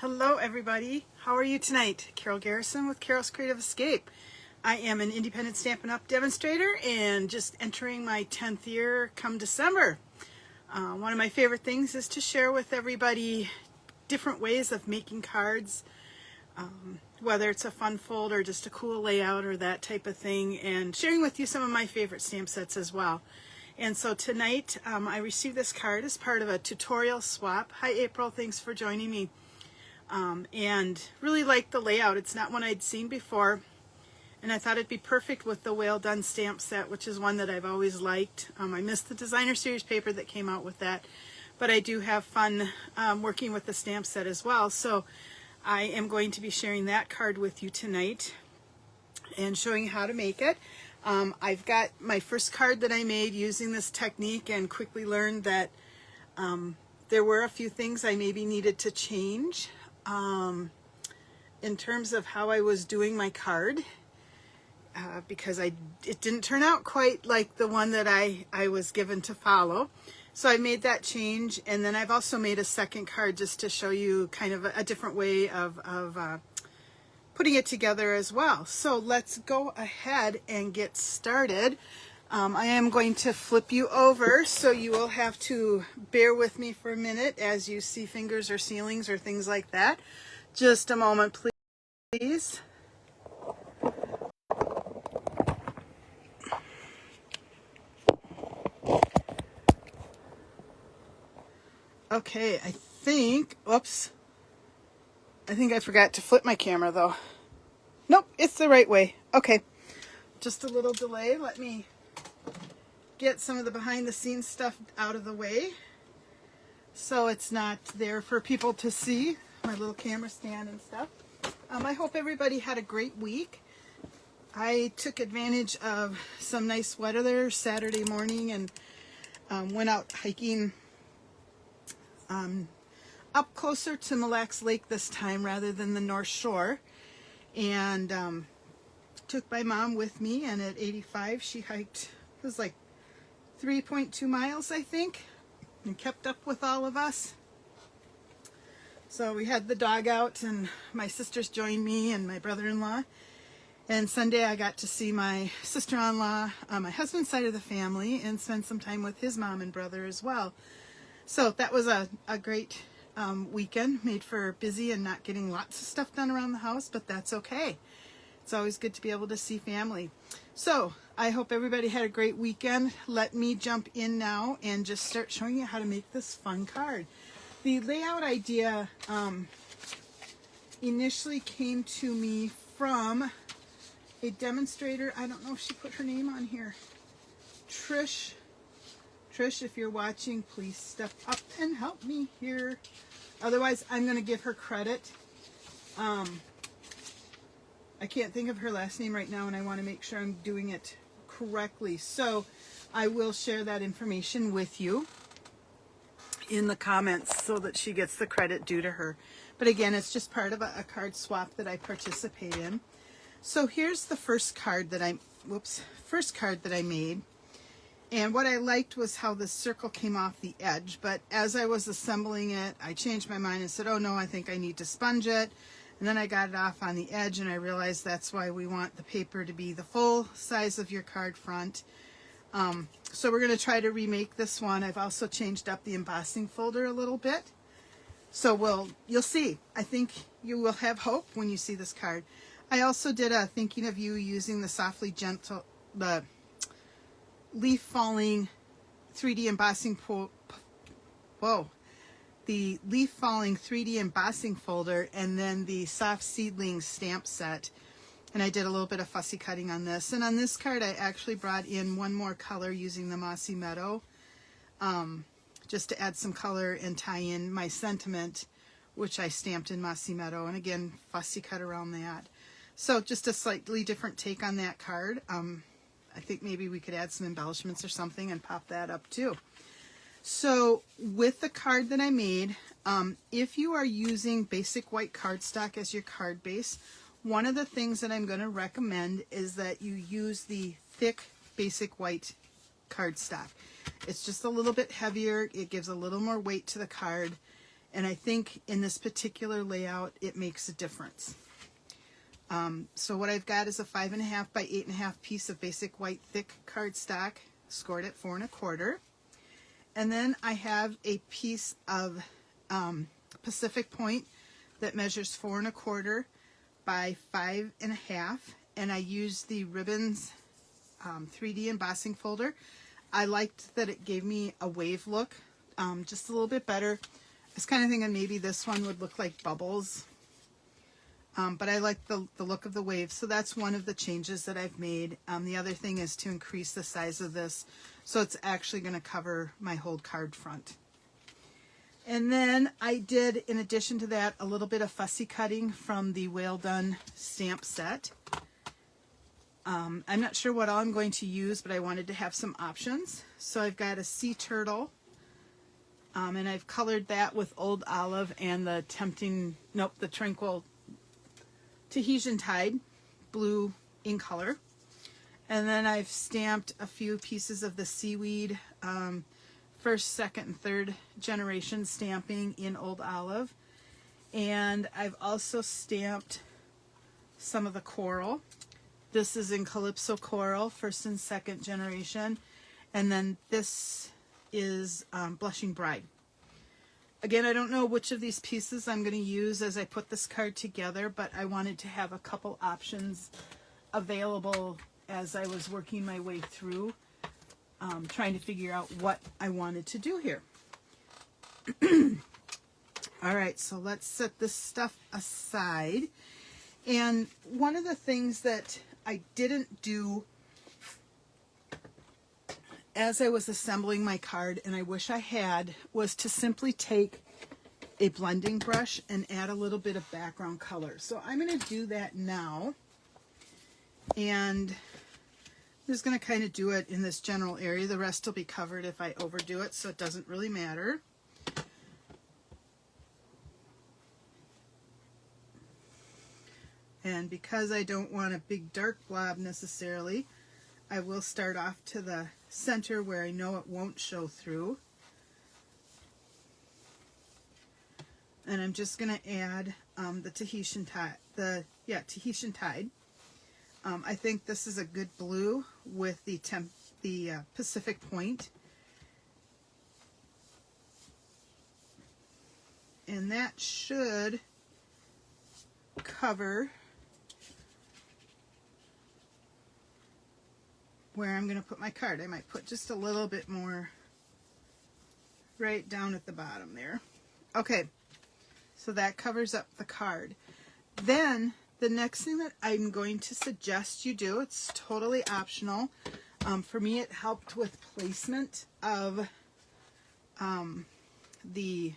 Hello everybody, how are you tonight? Carol Garrison with Carol's Creative Escape. I am an independent Stampin' Up! Demonstrator and just entering my 10th year come December. One of my favorite things is to share with everybody different ways of making cards, whether it's a fun fold or just a cool layout or that type of thing, and sharing with you some of my favorite stamp sets as well. And so tonight I received this card as part of a tutorial swap. Hi April, thanks for joining me. And really like the layout. It's not one I'd seen before, and I thought it'd be perfect with the Well Done stamp set, which is one that I've always liked. I missed the designer series paper that came out with that, but I do have fun working with the stamp set as well. So I am going to be sharing that card with you tonight and showing you how to make it. I've got my first card that I made using this technique and quickly learned that there were a few things I maybe needed to change in terms of how I was doing my card, because it didn't turn out quite like the one that I was given to follow. So I made that change, and then I've also made a second card just to show you kind of a different way of putting it together as well. So let's go ahead and get started. I am going to flip you over, so you will have to bear with me for a minute as you see fingers or ceilings or things like that. Just a moment, please. Okay, I think I forgot to flip my camera though. Nope, it's the right way. Okay, just a little delay. Let me get some of the behind the scenes stuff out of the way so it's not there for people to see, my little camera stand and stuff. I hope everybody had a great week. I took advantage of some nice weather there Saturday morning and went out hiking up closer to Mille Lacs Lake this time rather than the North Shore, and took my mom with me, and at 85 she hiked, it was like 3.2 miles I think, and kept up with all of us. So we had the dog out, and my sisters joined me and my brother-in-law, and Sunday I got to see my sister-in-law on my husband's side of the family and spend some time with his mom and brother as well. So that was a great weekend, made for busy and not getting lots of stuff done around the house, but that's okay. It's always good to be able to see family. So I hope everybody had a great weekend. Let me jump in now and just start showing you how to make this fun card. The layout idea initially came to me from a demonstrator. I don't know if she put her name on here. Trish, if you're watching, please step up and help me here. Otherwise, I'm going to give her credit. I can't think of her last name right now, and I want to make sure I'm doing it correctly. So I will share that information with you in the comments so that she gets the credit due to her. But again, it's just part of a card swap that I participate in. So here's the first card that I made. And what I liked was how the circle came off the edge, but as I was assembling it, I changed my mind and said, oh no, I think I need to sponge it. And then I got it off on the edge, and I realized that's why we want the paper to be the full size of your card front. So we're going to try to remake this one. I've also changed up the embossing folder a little bit. So you'll see. I think you will have hope when you see this card. I also did a thinking of you using the softly gentle, the leaf falling 3D embossing the leaf falling 3D embossing folder, and then the soft seedling stamp set. And I did a little bit of fussy cutting on this. And on this card, I actually brought in one more color using the Mossy Meadow, just to add some color and tie in my sentiment, which I stamped in Mossy Meadow. And again, fussy cut around that. So just a slightly different take on that card. I think maybe we could add some embellishments or something and pop that up too. So with the card that I made, if you are using basic white cardstock as your card base, one of the things that I'm going to recommend is that you use the thick basic white cardstock. It's just a little bit heavier. It gives a little more weight to the card, And I think in this particular layout, it makes a difference. So what I've got is a 5.5 by 8.5 piece of basic white thick cardstock, scored at 4 1/4. And then I have a piece of Pacific Point that measures 4 1/4 by 5.5. And I used the Ribbons 3D embossing folder. I liked that it gave me a wave look, just a little bit better. I was kind of thinking maybe this one would look like bubbles. But I like the look of the wave, so that's one of the changes that I've made. The other thing is to increase the size of this, so it's actually going to cover my whole card front. And then I did, in addition to that, a little bit of fussy cutting from the Well Done stamp set. I'm not sure what all I'm going to use, but I wanted to have some options. So I've got a sea turtle, and I've colored that with Old Olive and the Tranquil Tahitian Tide blue in color. And then I've stamped a few pieces of the seaweed, first, second, and third generation stamping in Old Olive. And I've also stamped some of the coral. This is in Calypso Coral, first and second generation. And then this is Blushing Bride. Again, I don't know which of these pieces I'm going to use as I put this card together, but I wanted to have a couple options available as I was working my way through, trying to figure out what I wanted to do here. All right, so let's set this stuff aside. And one of the things that I didn't do as I was assembling my card, and I wish I had, was to simply take a blending brush and add a little bit of background color. So I'm going to do that now. And I'm just going to kind of do it in this general area. The rest will be covered if I overdo it, so it doesn't really matter. And because I don't want a big dark blob necessarily, I will start off to the center where I know it won't show through. And I'm just going to add the Tahitian Tide. Tahitian Tide. I think this is a good blue with the Pacific Point. And that should cover where I'm going to put my card. I might put just a little bit more right down at the bottom there. Okay, so that covers up the card. Then the next thing that I'm going to suggest you do, it's totally optional. For me, it helped with placement of the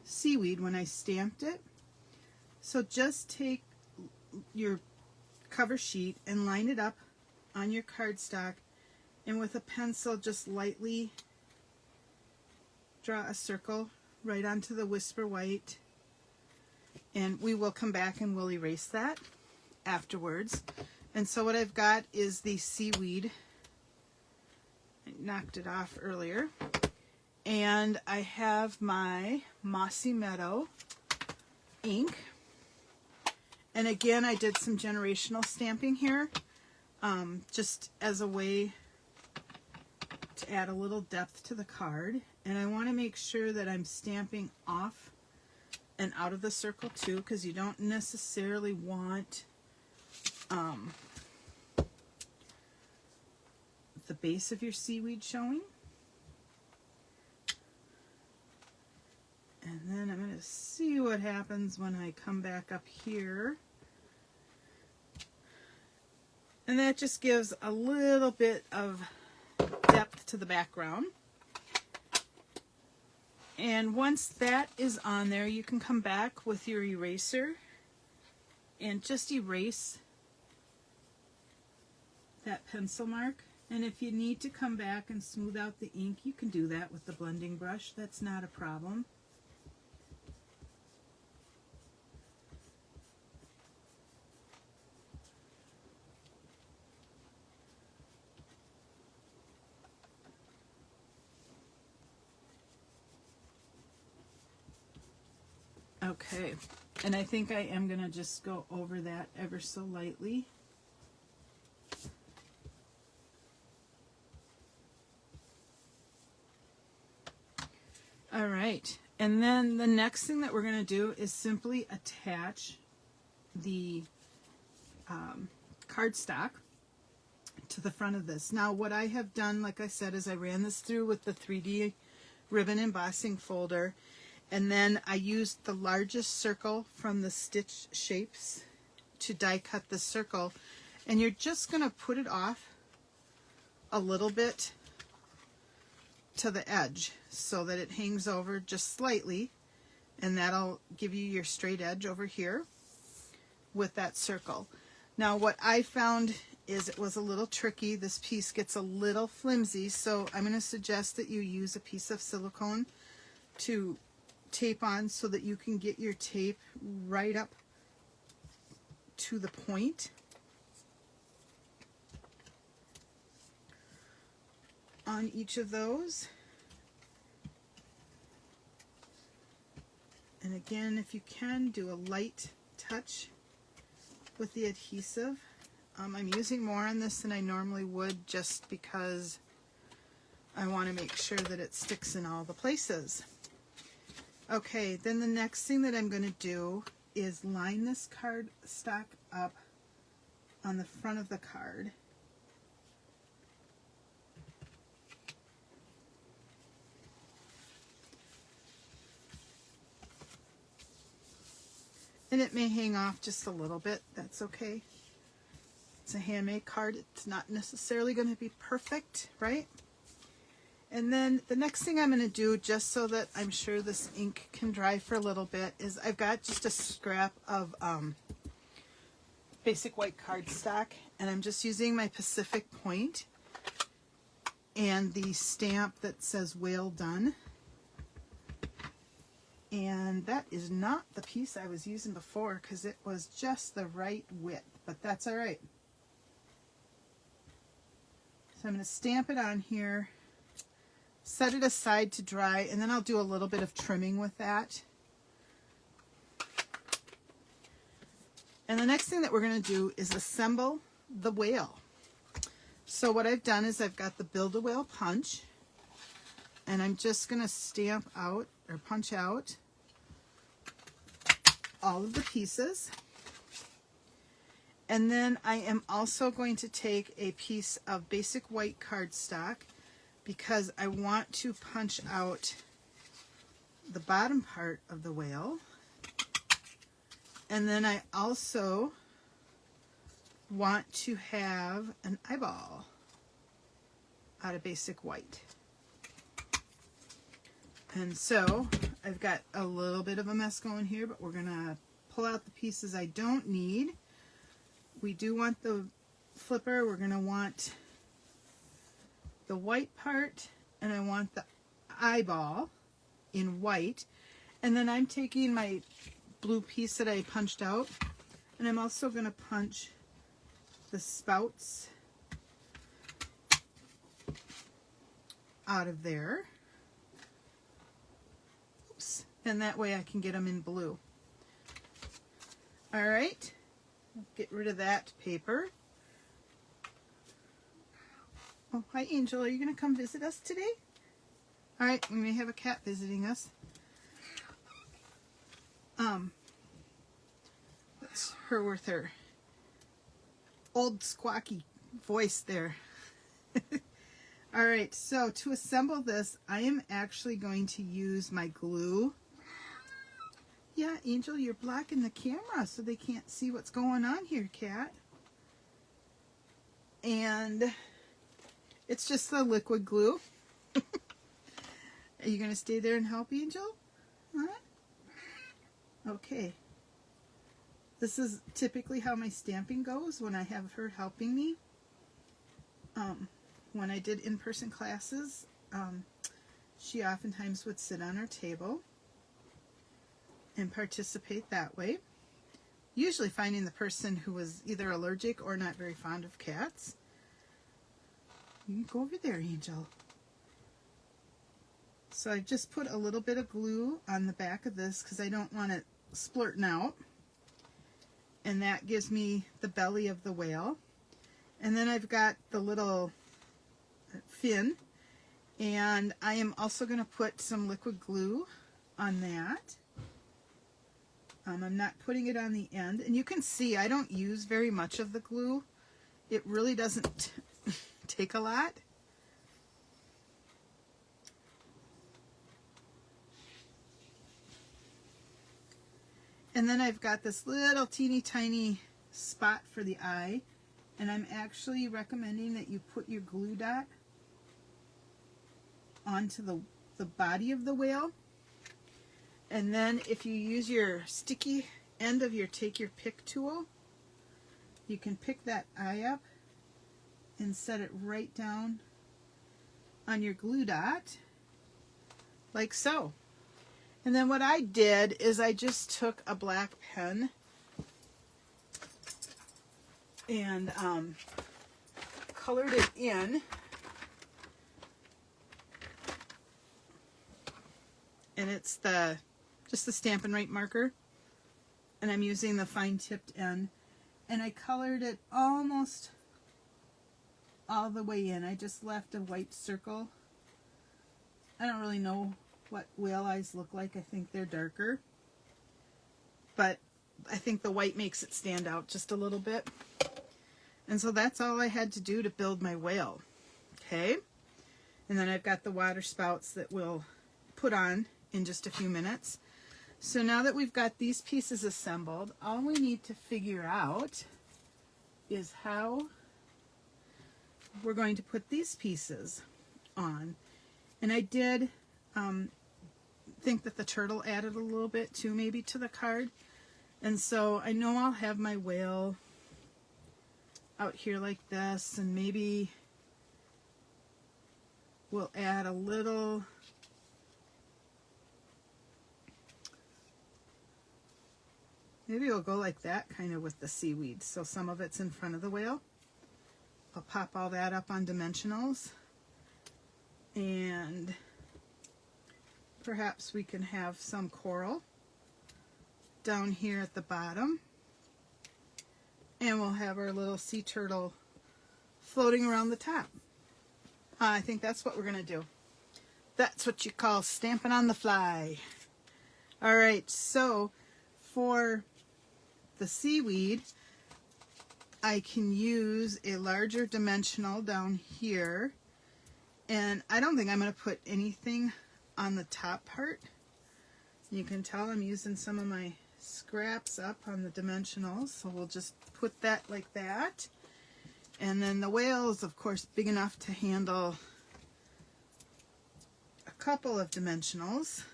seaweed when I stamped it. So just take your cover sheet and line it up on your cardstock, and with a pencil just lightly draw a circle right onto the Whisper White, and we will come back and we'll erase that afterwards. And so what I've got is the seaweed. I knocked it off earlier, and I have my Mossy Meadow ink, and again I did some generational stamping here, just as a way to add a little depth to the card. And I want to make sure that I'm stamping off and out of the circle too, because you don't necessarily want the base of your seaweed showing. And then I'm going to see what happens when I come back up here. And that just gives a little bit of depth to the background. And once that is on there, you can come back with your eraser and just erase that pencil mark. And if you need to come back and smooth out the ink, you can do that with the blending brush. That's not a problem. Okay, and I think I am going to just go over that ever so lightly. All right, and then the next thing that we're going to do is simply attach the cardstock to the front of this. Now what I have done, like I said, is I ran this through with the 3D ribbon embossing folder, and then I used the largest circle from the Stitch Shapes to die cut the circle, and you're just going to put it off a little bit to the edge so that it hangs over just slightly, and that'll give you your straight edge over here with that circle. Now what I found is it was a little tricky. This piece gets a little flimsy, so I'm going to suggest that you use a piece of silicone to tape on so that you can get your tape right up to the point on each of those. And again, if you can, do a light touch with the adhesive. I'm using more on this than I normally would just because I want to make sure that it sticks in all the places. Okay, then the next thing that I'm going to do is line this cardstock up on the front of the card. And it may hang off just a little bit, that's okay. It's a handmade card, it's not necessarily going to be perfect, right? And then the next thing I'm going to do, just so that I'm sure this ink can dry for a little bit, is I've got just a scrap of basic white cardstock, and I'm just using my Pacific Point and the stamp that says "Well Done." And that is not the piece I was using before because it was just the right width, but that's all right. So I'm going to stamp it on here, set it aside to dry, and then I'll do a little bit of trimming with that. And the next thing that we're going to do is assemble the whale. So what I've done is I've got the Build-A-Whale punch, and I'm just going to stamp out or punch out all of the pieces. And then I am also going to take a piece of basic white cardstock because I want to punch out the bottom part of the whale. And then I also want to have an eyeball out of basic white. And so I've got a little bit of a mess going here, but we're going to pull out the pieces I don't need. We do want the flipper. We're going to want the white part, and I want the eyeball in white. And then I'm taking my blue piece that I punched out, and I'm also going to punch the spouts out of there. Oops. And that way I can get them in blue. All right. Get rid of that paper. Oh, hi Angel. Are you going to come visit us today? All right, we may have a cat visiting us. That's her with her old squawky voice there. All right, so to assemble this, I am actually going to use my glue. Yeah, Angel, you're blocking the camera so they can't see what's going on here, cat. And it's just the liquid glue. Are you going to stay there and help, Angel? Huh? Okay. This is typically how my stamping goes when I have her helping me. When I did in-person classes, she oftentimes would sit on our table and participate that way. Usually finding the person who was either allergic or not very fond of cats. You can go over there, Angel. So I just put a little bit of glue on the back of this because I don't want it splurting out, and that gives me the belly of the whale. And then I've got the little fin, and I am also going to put some liquid glue on that. I'm not putting it on the end, and you can see I don't use very much of the glue. It really doesn't take a lot. And then I've got this little teeny tiny spot for the eye, and I'm actually recommending that you put your glue dot onto the body of the whale. And then if you use your sticky end of your take your pick tool, you can pick that eye up and set it right down on your glue dot, like so. And then what I did is I just took a black pen and colored it in. And it's just the Stampin' Up marker. And I'm using the fine tipped end. And I colored it almost all the way in. I just left a white circle. I don't really know what whale eyes look like. I think they're darker, but I think the white makes it stand out just a little bit. And so that's all I had to do to build my whale. Okay, and then I've got the water spouts that we'll put on in just a few minutes. So now that we've got these pieces assembled, all we need to figure out is how we're going to put these pieces on. And I did think that the turtle added a little bit too, maybe, to the card. And so I know I'll have my whale out here like this, and maybe we'll add a little maybe we'll go like that kind of with the seaweed, so some of it's in front of the whale. I'll pop all that up on dimensionals, and perhaps we can have some coral down here at the bottom, and we'll have our little sea turtle floating around the top. I think that's what we're going to do. That's what you call stamping on the fly. Alright, so for the seaweed, I can use a larger dimensional down here, and I don't think I'm going to put anything on the top part. You can tell I'm using some of my scraps up on the dimensionals, so we'll just put that like that. And then the whale is of course big enough to handle a couple of dimensionals.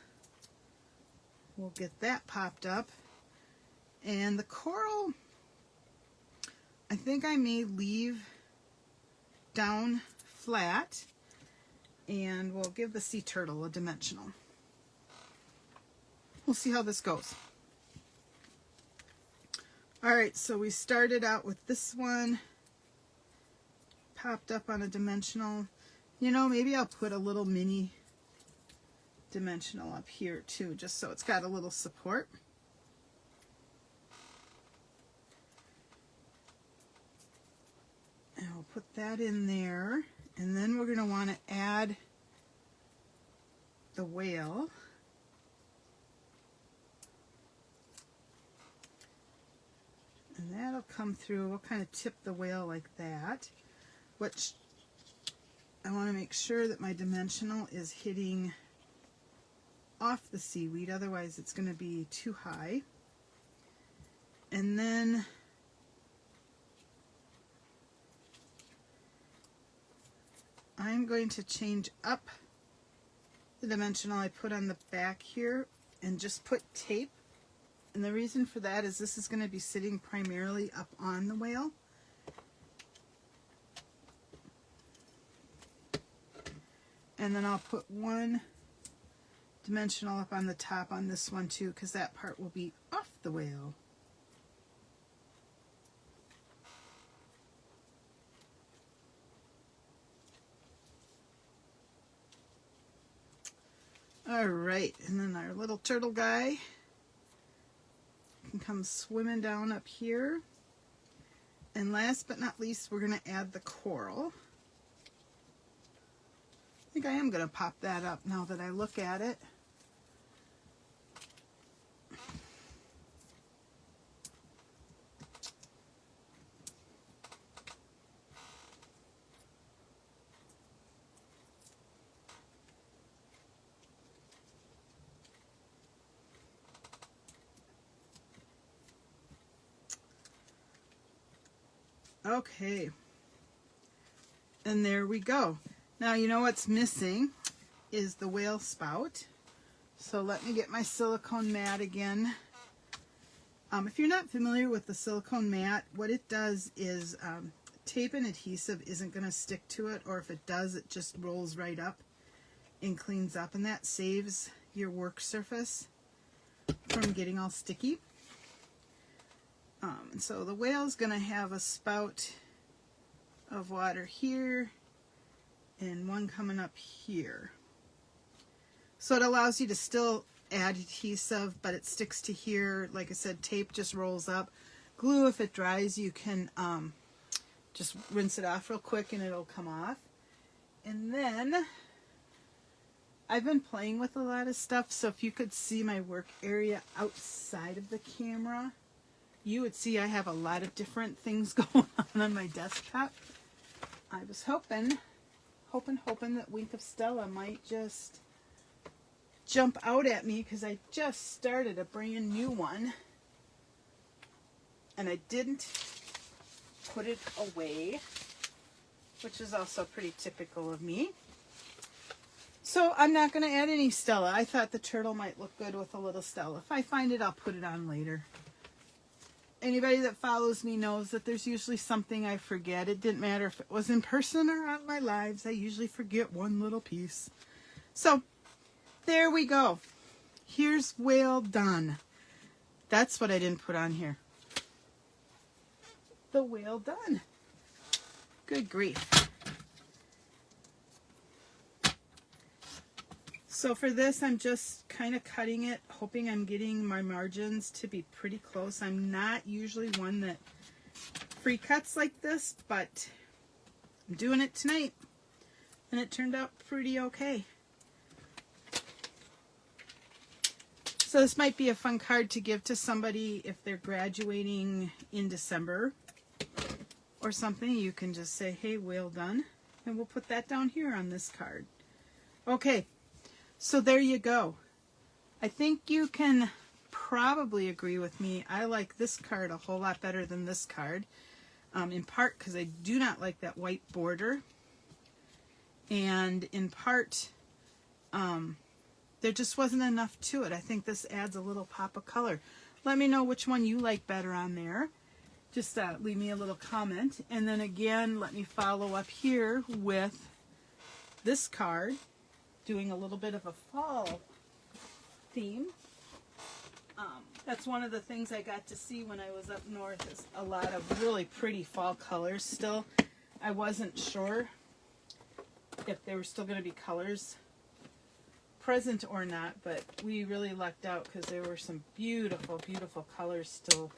We'll get that popped up. And the coral, I think I may leave down flat, and we'll give the sea turtle a dimensional. We'll see how this goes. Alright, so we started out with this one popped up on a dimensional. You know, maybe I'll put a little mini dimensional up here too, just so it's got a little support. And I'll put that in there, and then we're going to want to add the whale. And that'll come through. We'll kind of tip the whale like that, which I want to make sure that my dimensional is hitting off the seaweed, otherwise it's going to be too high. And then I'm going to change up the dimensional I put on the back here and just put tape. And the reason for that is this is going to be sitting primarily up on the whale. And then I'll put one dimensional up on the top on this one too, because that part will be off the whale. Alright, and then our little turtle guy can come swimming down up here. And last but not least, we're going to add the coral. I think I am going to pop that up now that I look at it. Okay, and there we go. Now you know what's missing is the whale spout. So let me get my silicone mat again. If you're not familiar with the silicone mat, what it does is tape and adhesive isn't going to stick to it, or if it does, it just rolls right up and cleans up, and that saves your work surface from getting all sticky. And so the whale's going to have a spout of water here and one coming up here. So it allows you to still add adhesive, but it sticks to here. Like I said, tape just rolls up. Glue, if it dries, you can just rinse it off real quick and it'll come off. And then I've been playing with a lot of stuff, so if you could see my work area outside of the camera, you would see I have a lot of different things going on my desktop. I was hoping that Wink of Stella might just jump out at me, because I just started a brand new one and I didn't put it away, which is also pretty typical of me. So I'm not going to add any Stella. I thought the turtle might look good with a little Stella. If I find it, I'll put it on later. Anybody that follows me knows that there's usually something I forget. It didn't matter if it was in person or on my lives. I usually forget one little piece. So there we go. Here's whale done. That's what I didn't put on here. The whale done. Good grief. So for this, I'm just kind of cutting it, hoping I'm getting my margins to be pretty close. I'm not usually one that free cuts like this, but I'm doing it tonight, and it turned out pretty okay. So this might be a fun card to give to somebody if they're graduating in December or something. You can just say, hey, whale done, and we'll put that down here on this card. Okay. So there you go. I think you can probably agree with me. I like this card a whole lot better than this card, in part because I do not like that white border, and in part there just wasn't enough to it. I think this adds a little pop of color. Let me know which one you like better on there. Just leave me a little comment, and then again let me follow up here with this card, doing a little bit of a fall theme. That's one of the things I got to see when I was up north, is a lot of really pretty fall colors still. I wasn't sure if there were still going to be colors present or not, but we really lucked out because there were some beautiful, beautiful colors still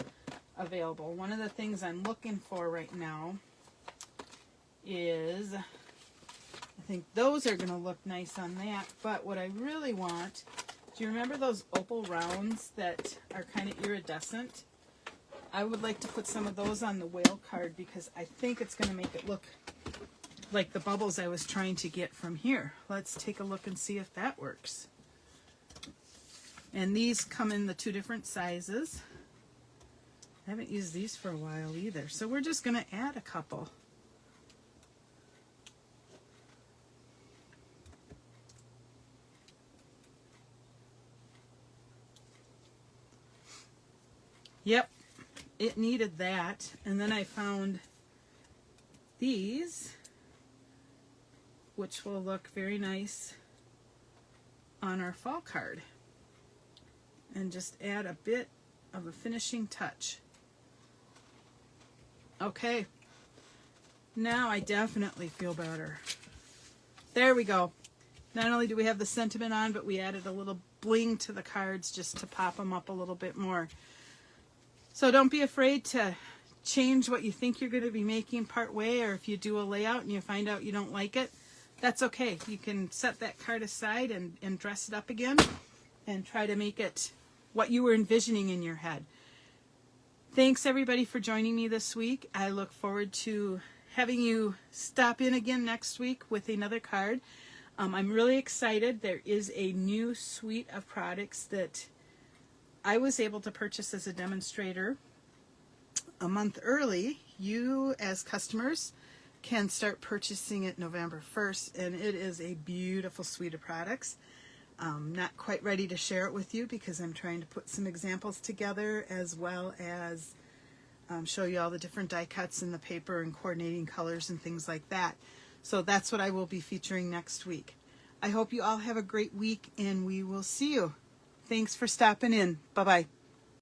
available. One of the things I'm looking for right now is, I think those are going to look nice on that, but what I really want, do you remember those opal rounds that are kind of iridescent? I would like to put some of those on the whale card because I think it's going to make it look like the bubbles I was trying to get from here. Let's take a look and see if that works. And these come in the two different sizes. I haven't used these for a while either, so we're just going to add a couple. Yep, it needed that. And then I found these, which will look very nice on our fall card. And just add a bit of a finishing touch. Okay, now I definitely feel better. There we go. Not only do we have the sentiment on, but we added a little bling to the cards just to pop them up a little bit more. So don't be afraid to change what you think you're going to be making part way, or if you do a layout and you find out you don't like it, that's okay. You can set that card aside and dress it up again and try to make it what you were envisioning in your head. Thanks everybody for joining me this week. I look forward to having you stop in again next week with another card. I'm really excited. There is a new suite of products that I was able to purchase as a demonstrator a month early. You as customers can start purchasing it November 1st, and it is a beautiful suite of products. Not quite ready to share it with you because I'm trying to put some examples together, as well as show you all the different die cuts and the paper and coordinating colors and things like that. So that's what I will be featuring next week. I hope you all have a great week, and we will see you. Thanks for stopping in. Bye-bye.